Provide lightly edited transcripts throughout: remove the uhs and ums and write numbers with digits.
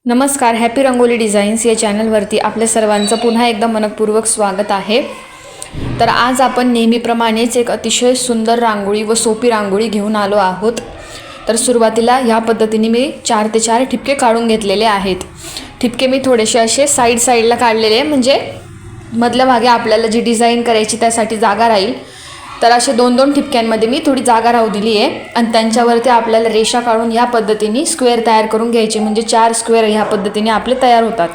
नमस्कार, happy rangoli designs या चॅनलवरती आपल्या सर्वांचं पुन्हा एकदा मनपूर्वक स्वागत आहे। तर आज आपण नेहमीप्रमाणेच एक अतिशय सुंदर रांगोळी व सोपी रांगोळी घेऊन आलो आहोत। तर सुरुवातीला ह्या पद्धतीने मी 4 ते 4 ठिपके काढून घेतलेले आहेत। ठिपके मी थोडेसे असे साईडला काढलेले, म्हणजे मधल्या भागी आपल्याला जी डिझाईन करायची त्यासाठी जागा राहील। तर असे 2-2 ठिपक्यांमध्ये मी थोडी जागा राहू दिली आहे आणि त्यांच्यावरती आपल्याला रेषा काढून ह्या पद्धतीने स्क्वेअर तयार करून घ्यायचे, म्हणजे 4 स्क्वेअर ह्या पद्धतीने आपले तयार होतात।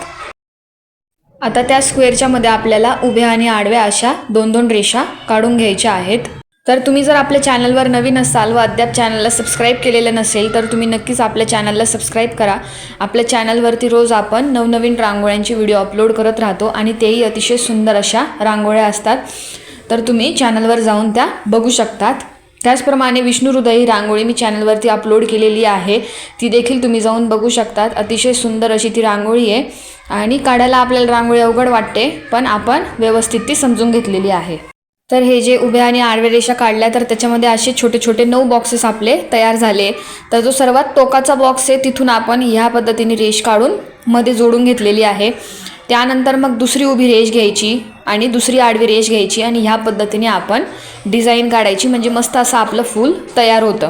आता त्या स्क्वेअरच्या मध्ये आपल्याला उभ्या आणि आडव्या अशा 2-2 रेषा काढून घ्यायच्या आहेत। तर तुम्ही जर आपल्या चॅनलवर नवीन असाल व अद्याप चॅनलला सबस्क्राइब केलेलं नसेल तर तुम्ही नक्कीच आपल्या चॅनलला सबस्क्राइब करा। आपल्या चॅनलवरती रोज आपण नवनवीन रांगोळ्यांची व्हिडिओ अपलोड करत राहतो आणि तेही अतिशय सुंदर अशा रांगोळ्या असतात। तर तुम्ही चॅनलवर जाऊन त्या बघू शकतात। त्याचप्रमाणे विष्णू हृदय ही रांगोळी मी चॅनलवरती अपलोड केलेली आहे, ती देखील तुम्ही जाऊन बघू शकतात। अतिशय सुंदर अशी ती रांगोळी आहे आणि काढायला आपल्याला रांगोळी अवघड वाटते, पण आपण व्यवस्थित ती समजून घेतलेली आहे। तर हे जे उभ्या आणि आडव्या रेषा काढल्या तर त्याच्यामध्ये असे छोटे छोटे 9 बॉक्सेस आपले तयार झाले। तर जो सर्वात टोकाचा बॉक्स आहे तिथून आपण ह्या पद्धतीने रेष काढून मध्ये जोडून घेतलेली आहे। त्यानंतर मग दुसरी उभी रेष घ्यायची आणि दुसरी आडवी रेष घ्यायची आणि ह्या पद्धतीने आपण डिझाईन काढायची, म्हणजे मस्त असं आपलं फूल तयार होतं।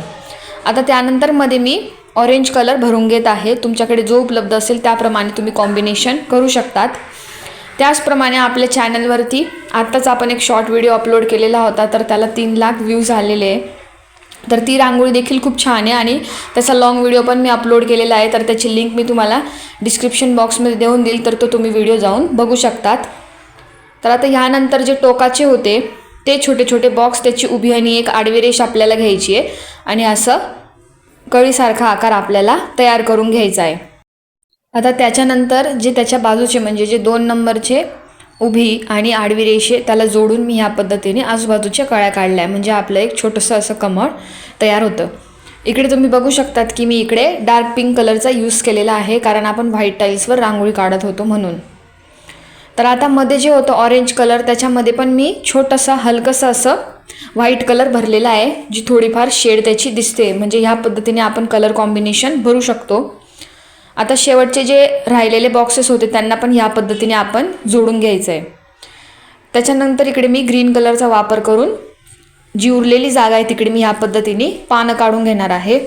आता त्यानंतर मध्ये मी ऑरेंज कलर भरून घेत आहे। तुमच्याकडे जो उपलब्ध असेल त्याप्रमाणे तुम्ही कॉम्बिनेशन करू शकतात। त्याचप्रमाणे आपल्या चॅनलवरती आत्ताच आपण एक शॉर्ट व्हिडिओ अपलोड केलेला होता, तर त्याला 3 लाख व्ह्यूज आलेले आहे। तर ती रांगोळी देखील खूप छान आहे आणि त्याचा लॉंग व्हिडिओ पण मी अपलोड केलेला आहे। तर त्याची लिंक मी तुम्हाला डिस्क्रिप्शन बॉक्समध्ये देऊन देईल, तर तो तुम्ही व्हिडिओ जाऊन बघू शकतात। तर आता ह्यानंतर जे टोकाचे होते ते छोटे छोटे बॉक्स, त्याची उभी आणि एक आडवी रेष आपल्याला घ्यायची आहे आणि असं कळीसारखा आकार आपल्याला तयार करून घ्यायचा आहे। आता त्याच्यानंतर जे त्याच्या बाजूचे, म्हणजे जे 2 नंबरचे उभी आणि आडवी रेषे त्याला जोडून मी ह्या पद्धतीने आजूबाजूच्या कळ्या काढल्या, म्हणजे आपलं एक छोटंसं असं कमळ तयार होतं। इकडे तुम्ही बघू शकतात की मी इकडे डार्क पिंक कलरचा यूज केलेला आहे, कारण आपण व्हाईट टाईल्सवर रांगोळी काढत होतो म्हणून। तर आता मध्ये जे होतं ऑरेंज कलर, त्याच्यामध्ये पण मी छोटंसं हलकंसं असं व्हाईट कलर भरलेला आहे, जी थोडीफार शेड त्याची दिसते, म्हणजे ह्या पद्धतीने आपण कलर कॉम्बिनेशन भरू शकतो। आता शेवटचे जे राहिलेले बॉक्सेस होते त्यांना पण ह्या पद्धतीने आपण जोडून घ्यायचं आहे। त्याच्यानंतर इकडे मी ग्रीन कलरचा वापर करून जी उरलेली जागा आहे तिकडे मी ह्या पद्धतीने पानं काढून घेणार आहे।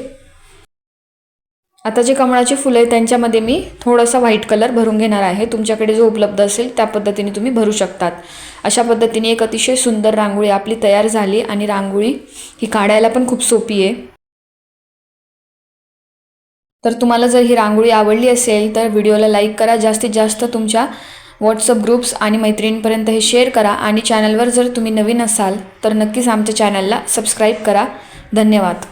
आता जे कमळाचे फुलं आहे त्यांच्यामध्ये मी थोडासा व्हाईट कलर भरून घेणार आहे। तुमच्याकडे जो उपलब्ध असेल त्या पद्धतीने तुम्ही भरू शकतात। अशा पद्धतीने एक अतिशय सुंदर रांगोळी आपली तयार झाली आणि रांगोळी ही काढायला पण खूप सोपी आहे। तर तुम्हाला जर ही रांगोळी आवडली असेल तर व्हिडिओला लाईक करा, जास्तीत जास्त तुमच्या व्हॉट्सअप ग्रुप्स आणि मैत्रिणींपर्यंत हे शेअर करा आणि चॅनलवर जर तुम्ही नवीन असाल तर नक्कीच आमच्या चॅनलला सबस्क्राईब करा। धन्यवाद।